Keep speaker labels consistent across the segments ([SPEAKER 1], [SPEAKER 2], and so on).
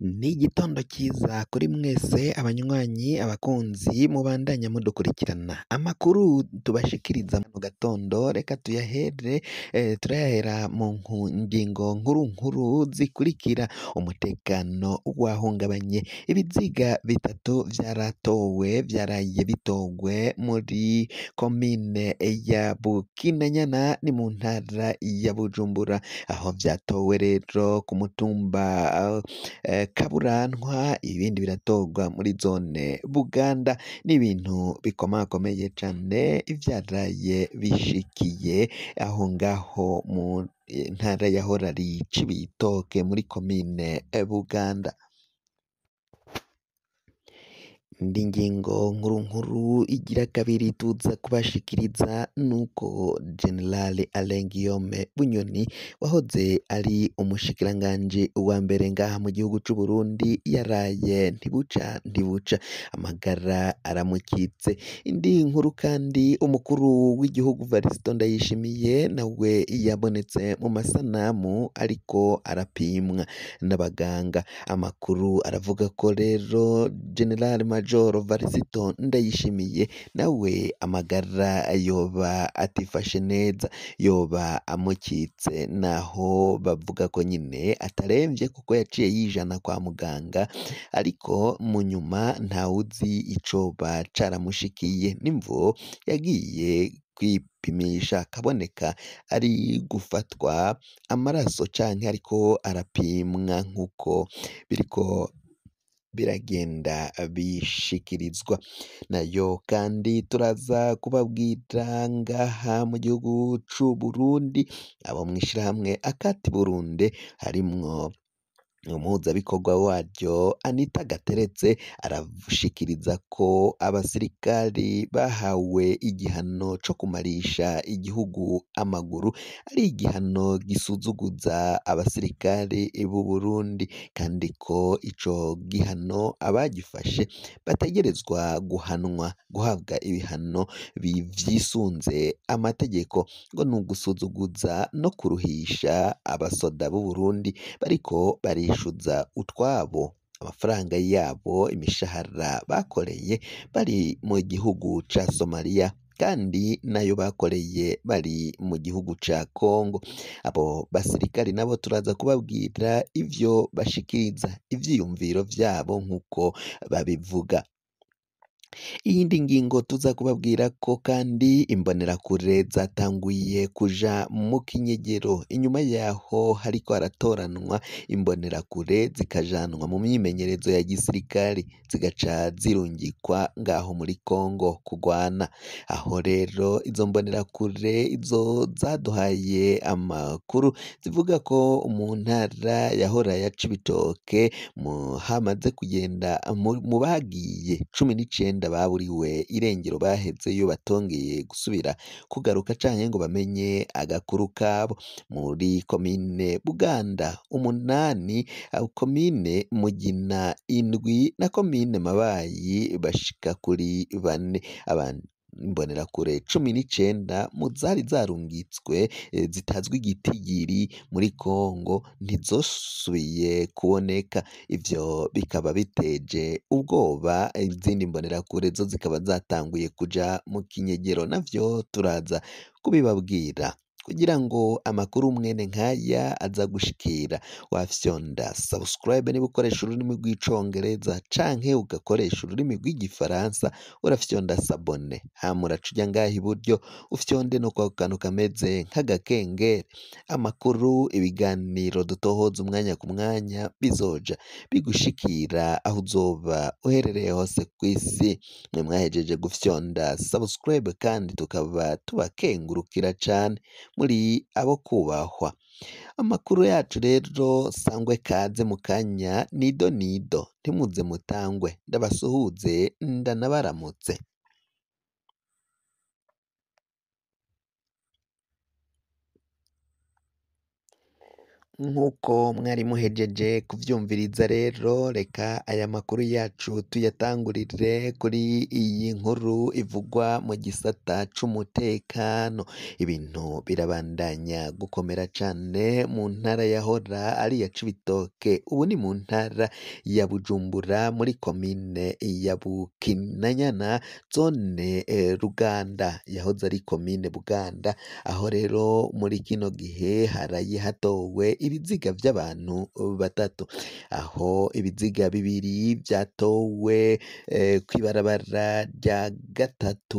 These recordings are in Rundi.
[SPEAKER 1] Ni igitondo cyiza kuri mwese abanywanyi, abakunzi mubandanya mudukurikirana. Amakuru tubashikiriza mu gatondo reka tuyahere turayahera mu ngingo nkuru nkuru zikurikira. Umutekano wahungabanye, ibiziga bitatu vyaratowe vyaraye bitogwe muri komine ya Bukinanyana ni mu ntara ya Bujumbura, aho vyatowe rero ku mutumba Kaburantwa, ibindi biratogwa muri zone Buganda. N'ibintu bikomakomeye cane ivyaraye bishikiye aho ngaho mu ntara yahora ari Cibitoke muri komine Buganda. Indi ngingo nkuru nkuru igira kabiri tuza kubashikiriza nuko General Alain Guillaume Bunyoni wahoze ari umushikiranganji wa mbere ngaha mu gihugu c'u Burundi yaraye ntibuca amagara aramukitse. Indi nkuru kandi umukuru w'igihugu Varisito Ndayishimiye nawe yabonetse mu masanamu ariko arapimwa n'abaganga. Amakuru aravuga ko rero General Major Varisito Ndayishimiye nawe amagara yoba atifashe neza, yoba amukitse, naho bavuga ko nyine ataremvye kuko yaciye yijana kwa muganga, ariko mu nyuma ntawuzi icoba caramushikiye, nimvo yagiye kwipimisha akaboneka ari gufatwa amaraso canke ariko arapimwa nk'uko biriko biragenda bishikirizwa. Nayo kandi turaza kubabwira ngaha mu gihugu c'u Burundi abo mw'ishirahamwe Akati Burundi harimwo umuhuzabikorwa waryo Anita Gateretse arashikiriza ko abasirikari bahawe igihano co kumarisha igihugu amaguru ari igihano gisuzuguza abasirikari b'u Burundi, kandi ko ico gihano abagifashe bategerezwa guhabwa ibihano vyisunze amategeko, ngo ni ugusuzuguza no kuruhisha abasoda b'u Burundi bariko barishuza utwabo amafaranga yabo, imishahara bakoreye bari mu gihugu ca Somalia kandi nayo bakoreye bari mu gihugu ca Kongo. Abo basirikari nabo turaza kubabwira ivyo bashikiriza, ivyiyumviro vyabo nk'uko babivuga. Iyindi ngingo tuza kubabwira ko kandi imbonerakure zatanguye kuja mu kinyegero, inyuma yaho hariko haratoranwa imbonerakure zikajanwa mu myimenyerezo ya gisirikari zigaca zirungikwa ngaho muri Kongo kugwana. Aho rero izo mbonerakure izo zaduhaye amakuru zivuga ko mu ntara yahora ya Cibitoke hamaze kugenda mu bagiye 19 baburiwe irengero bahezeyo batongeye gusubira kugaruka canke ngo bamenye agakuru kabo. Muri komine Buganda 8, komine Mugina 7 na komine Mabayi bashika kuri 4. Imbonerakure 19 mu zari zarungitswe zitazwi igitigiri muri Kongo ntizosubiye kuboneka, ivyo bikaba biteje ubwoba. Izindi mbonerakure zo zikaba zatanguye kuja mu kinyegero, navyo turaza kubibabwira. Kugira ngo amakuru mwene nkaya aza gushikira, wafyonda subscribe niba ukoresha ururimi rw'icongereza canke ugakoresha ururimi rw'igifaransa urafyonda sabone, hama uraca uja ngaha iburyo ufyonde no kwa kantu kameze nk'agakengeri. Amakuru, ibiganiro dutohoza umwanya ku mwanya bizoja bigushikira aho uzoba uherereye hose kw'isi. Mwe mwahejeje gufyonda subscribe kandi tukaba tubakengurukira cane, muri abo kubahwa. Amakuru yacu rero sangwe kaze mu kanya nido ntimuze mutangwe, ndabasuhuze ndanabaramutse. Nk'uko mwari muhejeje kuvyumviriza rero, reka aya makuru yacu tuyatangurire kuri iyi nkuru ivugwa mu gisata c'umutekano. Ibintu birabandanya gukomera cane mu ntara yahora ari iya Cibitoke, ubu ni mu ntara ya Bujumbura muri komine ya Bukinanyana, zone Ruganda, yahoze ari komine Buganda, aho rero muri kino gihe haraye hatowe ibiziga vy'abantu batatu, aho ibiziga bibiri vyatowe kw'ibarabara rya gatatu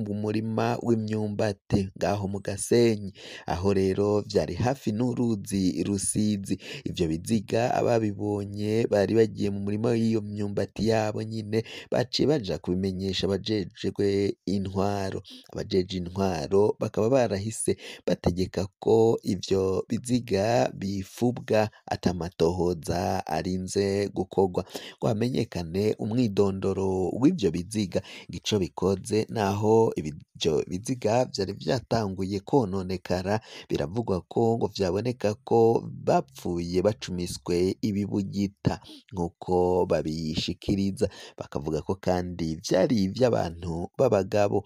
[SPEAKER 1] mu murima w'imyumbati ngaho mu Gasenyi, aho rero vyari hafi n'uruzi Rusizi. Ivyo biziga ababibonye bari bagiye mu murima w'iyo myumbati yabo nyine, baciye baja kubimenyesha abajejwe intwaro. Abajeje intwaro bakaba barahise bategeka ko ivyo biziga bifubwa atamatohoza arinze gukorwa, ngo hamenyekane umwidondoro w'ivyo biziga. Ico bikoze naho ivyo biziga vyari vyatanguye kononekara, biravugwa ko ngo vyaboneka ko bapfuye bacumiswe ibibugita nk'uko babishikiriza, bakavuga ko kandi vyari ivy'abantu b'abagabo,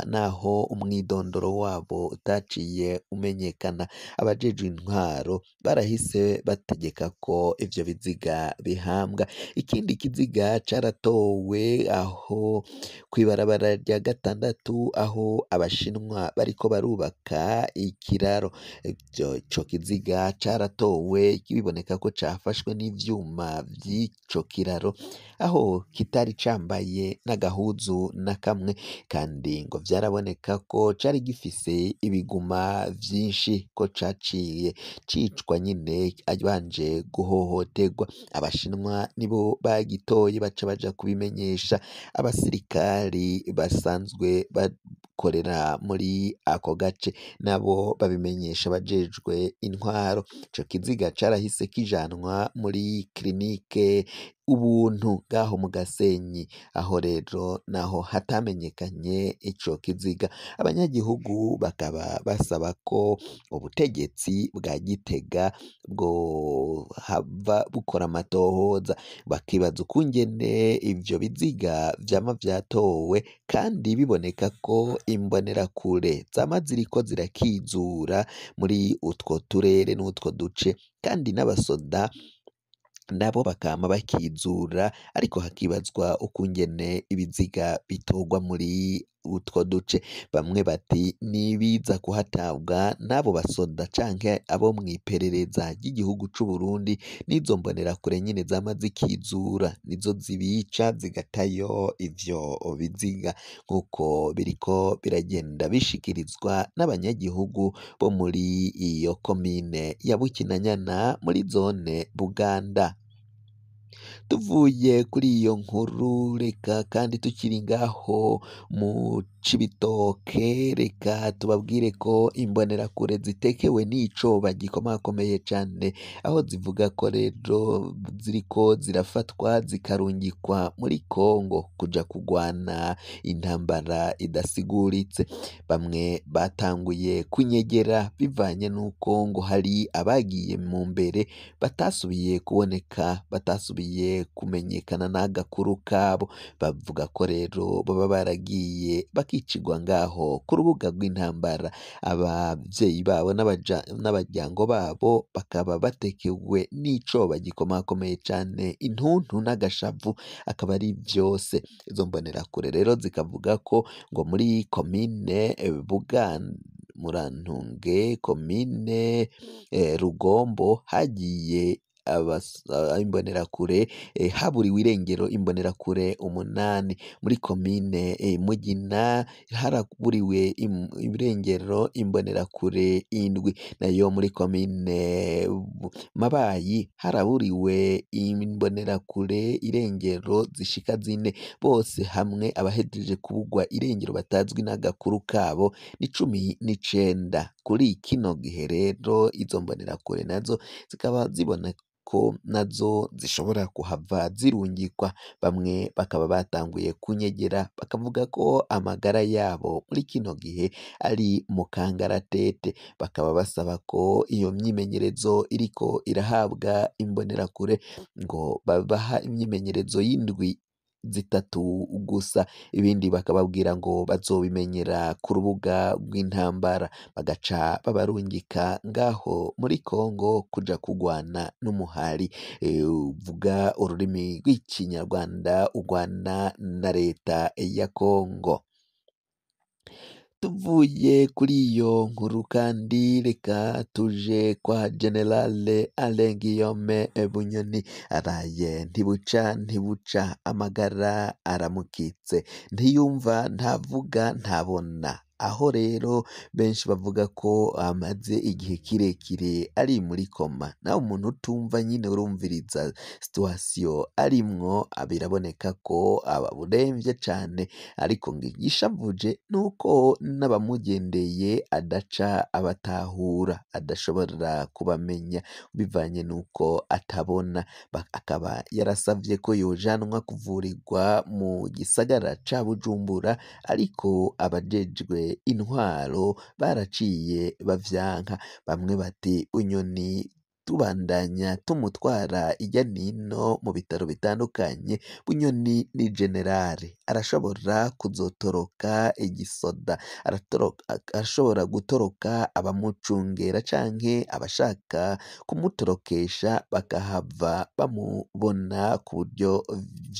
[SPEAKER 1] naho umwidondoro wabo utaciye umenyekana. Abajejwe intwaro barahise bategeka ko ivyo biziga bihambwa. Ikindi kiziga caratowe aho kw'ibarabara rya gatandatu, aho abashinwa bariko barubaka ikiraro. Ico kiziga caratowe biboneka ko cafashwe n'ivyuma vy'ico kiraro, aho kitari cambaye n'agahuzu na kamwe, kandi ngo vyaraboneka ko cari gifise ibiguma vyinshi, ko caciye cicwa nyine abanje guhohoterwa. Abashinwa nibo bagitoye baca baja kubimenyesha abasirikari basanzwe bakorera muri ako gace, nabo babimenyesha abajejwe intwaro. Ico kiziga carahise kijanwa muri kirinike Ubuntu ngaho mu Gasenyi, aho rero naho hatamenyekanye ico kiziga. Abanyagihugu bakaba basaba ko ubutegetsi bwa Gitega bwohava bukora amatohoza, bakibaza ukungene ivyo biziga vyama vyatowe kandi biboneka ko imbonerakure zama ziriko zirakizura muri utwo turere n'utwo duce, kandi n'abasoda nabo bakama bakizura, ariko hakibazwa ukungene ibiziga bitorwa muri utwo duce. Bamwe bati nibiza kuhatabwa n'abo basoda canke abo mw'iperereza ry'igihugu c'Uburundi, n'izo mbonerakure nyene zama zikizura nizo zibica zigatayo ivyo biziga, nk'uko biriko biragenda bishikirizwa n'abanyagihugu bo muri iyo komine ya Bukinanyana muri zone Buganda. Tuvuye kuri iyo nkuru, reka kandi tukiri ngaho mu Cibitoke, reka tubabwire ko imbonerakure zitekewe n'icoba gikomakomeye cane, aho zivuga ko rero ziriko zirafatwa zikarungikwa muri Kongo kuja kugwana intambara idasiguritse. Bamwe batanguye kunyegera bivanye n'uko ngo hari abagiye mu mbere batasubiye kuboneka, batasubiye kumenyekana n'agakuru kabo. Bavuga ko rero baba baragiye bakicirwa ngaho ku rubuga rw'intambara, abavyeyi babo n'abaryango babo bakaba batekewe n'icoba gikomakomeye cane, intuntu n'agashavu akaba ari vyose. Izo mbonerakure rero zikavuga ko ngo muri komine Murantunge, komine Rugombo hagiye imbonerakure haburiwe irengero imbonerakure 8, muri komine Mugina haraburiwe irengero imbonerakure 7, nayo muri komine Mabayi haraburiwe imbonerakure irengero zishika 4. Bose hamwe abahejeje kubugwa irengero batazwi n'agakuru kabo ni 19. Kuri kino gihe rero izo mbonerakure nazo zikaba zibona ko nazo zishobora kuhava zirungikwa, bamwe bakaba batanguye kunyegera bakavuga ko amagara yabo muri kino gihe ari mu kangaratete, bakaba basaba ko iyo myimenyerezo iriko irahabwa imbonerakure ngo babaha imyimenyerezo y'indwi zitatu gusa, ibindi bakababwira ngo bazobimenyera ku rubuga rw'intambara, bagaca babarungika ngaho muri Kongo kuja kugwana n'umuhari uvuga ururimi rw'ikinyarwanda ugwana na leta ya Kongo. Tuvuye kuri iyo nkuru kandi reka tuje kwa Generale Alain Guillaume Bunyoni, araye ntibuca amagara aramukitse, ntiyumva ntavuga ntabona, aho rero benshi bavuga ko amaze igihe kirekire ari muri koma, nawe umuntu utumva nyine urumviriza situation arimwo, biraboneka ko uremvye cane, ariko ngo igishavuje nuko n'abamugendeye adaca abatahura, adashobora kubamenya bivanye nuko atabona, akaba yarasavye ko yojanwa kuvurirwa mu gisagara ca Bujumbura, ariko abajejwe intwaro baraciye bavyanka, bamwe bati Bunyoni tubandanya tumutwara irya nino mu bitaro bitandukanye, Bunyoni ni generale arashobora kuzotoroka igisoda, arashobora gutoroka abamucungera canke abashaka kumutorokesha bakahava bamubona ku buryo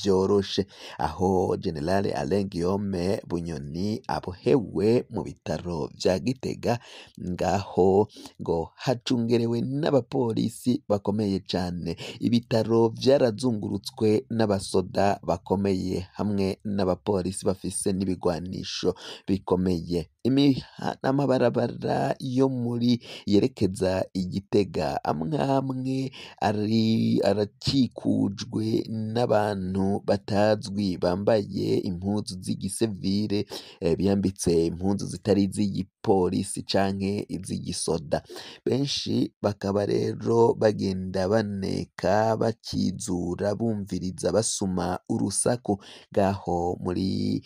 [SPEAKER 1] vyoroshe, aho Generale Alain Guillaume Bunyoni abohewe mu bitaro vya Gitega, ngaho ngo hacungerewe n'abapolisi bakomeye cane, ibitaro vyarazungurutswe n'abasoda bakomeye hamwe n'abapolisi bafise n'ibigwanisho bikomeye, n'amabarabara yo muri yerekeza Igitega amwe arakikujwe n'abantu batazwi bambaye impuzu z'igisivile, biyambitse impuzu zitari iz'igipolisi canke iz'igisoda, benshi bakaba rero bagenda baneka bakizura bumviriza basuma urusaku ngaho muri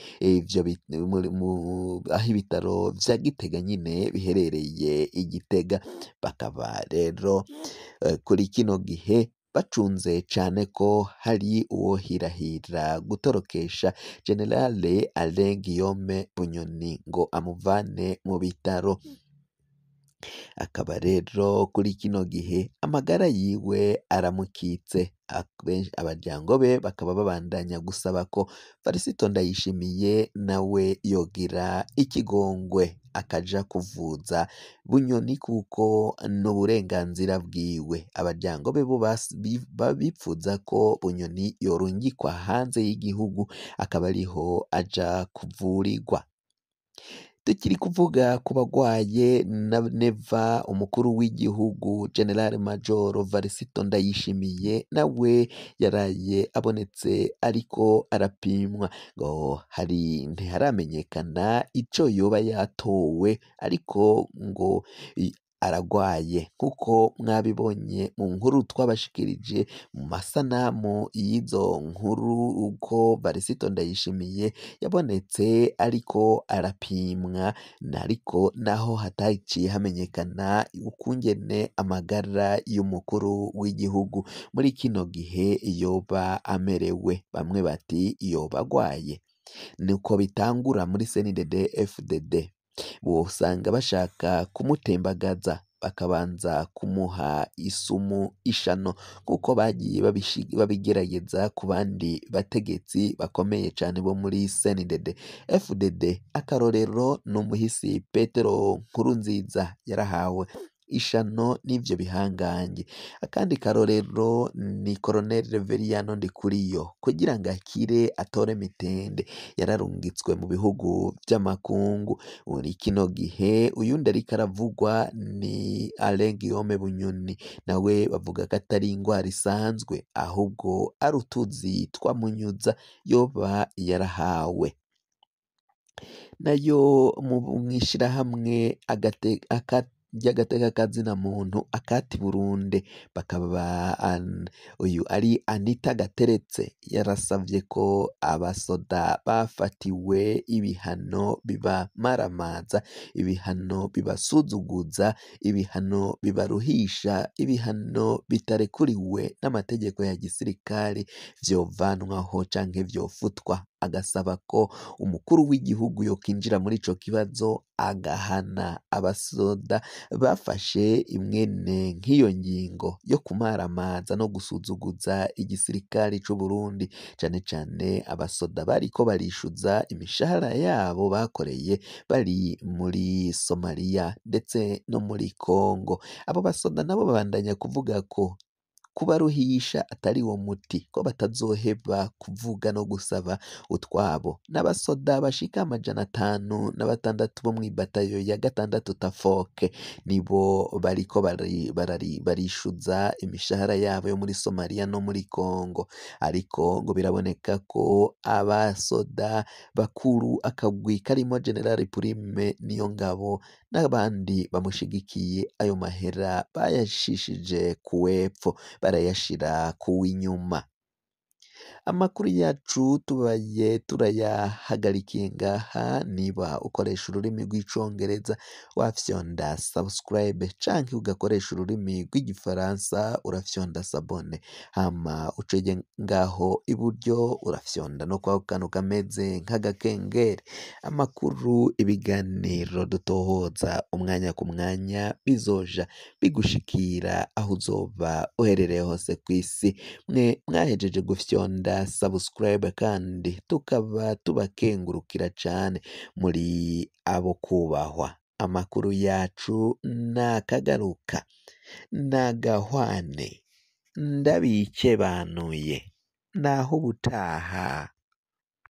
[SPEAKER 1] aho ibitaro vya Gitega nyine biherereye Igitega, bakaba rero kuri kino gihe bacunze cane ko hari uwohirahira gutorokesha Generale Alain Guillaume Bunyoni ngo amuvane mu bitaro, akaba rero kuri kino gihe amagara yiwe aramukitse, abaryango be bakaba babandanya gusaba ko Varisito Ndayishimiye nawe yogira ikigongwe akaja kuvuza Bunyoni kuko n'uburenganzira bwiwe, abaryango be bo bipfuza ko Bunyoni yorungikwa hanze y'igihugu akaba ariho aja kuvurirwa. Tukiri kuvuga ku bagwaye neva umukuru w'igihugu General Major Varisito Ndayishimiye nawe yaraye abonetse ariko arapimwa, ngo ntiharamenyekana ico yoba yatowe, ariko ngo aragwaye nkuko mwabibonye mu nkuru twabashikirije mu masanamu y'izo nkuru, uko Varisito Ndayishimiye yabonetse ariko arapimwa, ariko naho hataciye hamenyekana ukungene amagara y'umukuru w'igihugu muri kino gihe yoba amerewe, bamwe bati yoba agwaye, niko bitangura muri CNDD FDD, wosanga bashaka kumutembagaza bakabanza kumuha isumu ishano, kuko bagiye babigerageza ku bandi bategetsi bakomeye cane bo muri CNDD FDD, akarorero n'umuhisi Petero Nkurunziza yarahawe ishano n'ivyo bihangange, akandi karorero ni Colonel Reveriyano Ndikuriyo kugira ngo akire atore mitende yararungitswe mu bihugu vy'amakungu, muri kino gihe uyundi ariko aravugwa ni Alain Guillaume Bunyoni, nawe bavuga ko atari ingwara isanzwe ahubwo ari utuzi twamunyuza yoba yarahawe. Nayo mw'ishirahamwe ry'agateka kazina muntu akati Burundi bakaba uyu ari Anita Gateretse yarasavye ko abasoda bafatiwe ibihano bibamaramaza, ibihano bibasuzuguza, ibihano bibaruhisha, ibihano bitarekuriwe n'amategeko ya gisirikare vyovanwaho canke vyofutwa, agasaba ko umukuru w'igihugu yokinjira muri ico kibazo agahana abasoda bafashe imwene nk'iyo ngingo yo kumaramaza no gusuzuguza igisirikare c'u Burundi, cane cane abasoda bariko barishuza imishahara yabo bakoreye bari muri Somalia ndetse no muri Congo. Abo basoda nabo babandanya kuvuga ko kubaruhisha atari wo muti, ko batazoheba kuvuga no gusaba utwabo. N'abasoda bashika 506 bo mw'ibatayo ya 6 Tafoke nibo bariko barishuza imishahara yabo yo muri Somalia no muri Congo, ariko ngo biraboneka ko abasoda bakuru akagwi karimo General Prime Niyongabo n'abandi bamushigikiye ayo mahera bayashishije kuwepfo barayashira kuw'inyuma. Amakuru yacu tubaye turayahagarikiye ngaha. Niba ukoresha ururimi rw'icongereza wafyonda subscribe canke ugakoresha ururimi rw'igifaransa urafyonda sabone, hama ucege ngaho iburyo urafyonda no kwa kantu kameze nk'agakengeri. Amakuru, ibiganiro dutohoza umwanya ku mwanya bizoja bigushikira aho uzoba uherereye hose kw'isi. Mwe mwahejeje gufyonda subscribe kandi tukaba tubakengurukira cane, muri abo kubahwa. Amakuru yacu nakagaruka, nagahwane, ndabikebanuye, naho ubutaha.